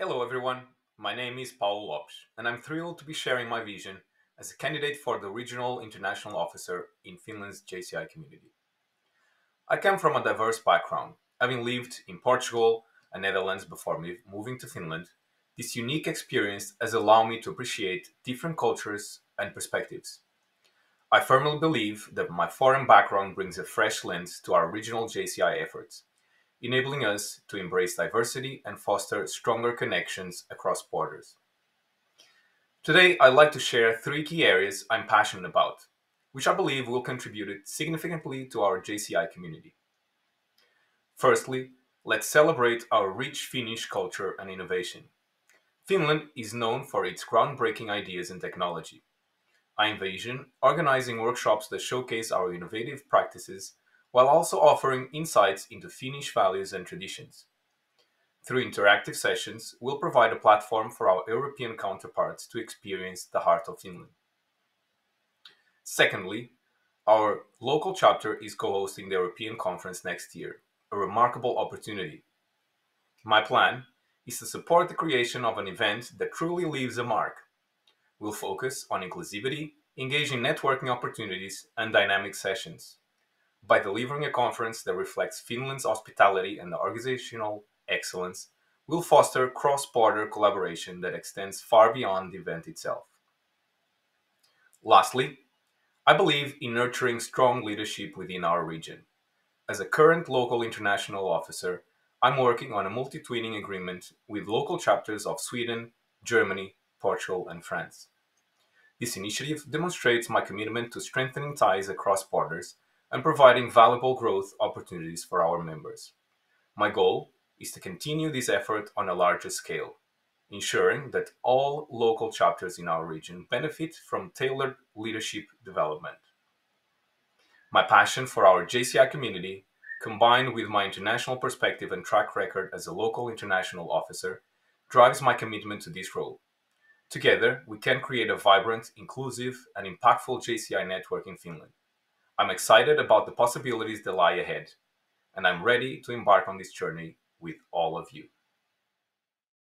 Hello everyone, my name is Paulo Lopes, and I'm thrilled to be sharing my vision as a candidate for the Regional International Officer in Finland's JCI community. I come from a diverse background, having lived in Portugal and Netherlands before moving to Finland. This unique experience has allowed me to appreciate different cultures and perspectives. I firmly believe that my foreign background brings a fresh lens to our regional JCI efforts, enabling us to embrace diversity and foster stronger connections across borders. Today, I'd like to share three key areas I'm passionate about, which I believe will contribute significantly to our JCI community. Firstly, let's celebrate our rich Finnish culture and innovation. Finland is known for its groundbreaking ideas and technology. I envision organizing workshops that showcase our innovative practices while also offering insights into Finnish values and traditions. Through interactive sessions, we'll provide a platform for our European counterparts to experience the heart of Finland. Secondly, our local chapter is co-hosting the European Conference next year, a remarkable opportunity. My plan is to support the creation of an event that truly leaves a mark. We'll focus on inclusivity, engaging networking opportunities, and dynamic sessions. By delivering a conference that reflects Finland's hospitality and organizational excellence, we'll foster cross-border collaboration that extends far beyond the event itself. Lastly, I believe in nurturing strong leadership within our region. As a current local international officer, I'm working on a multi-twinning agreement with local chapters of Sweden, Germany, Portugal, and France. This initiative demonstrates my commitment to strengthening ties across borders and providing valuable growth opportunities for our members. My goal is to continue this effort on a larger scale, ensuring that all local chapters in our region benefit from tailored leadership development. My passion for our JCI community, combined with my international perspective and track record as a local international officer, drives my commitment to this role. Together, we can create a vibrant, inclusive, and impactful JCI network in Finland. I'm excited about the possibilities that lie ahead, and I'm ready to embark on this journey with all of you.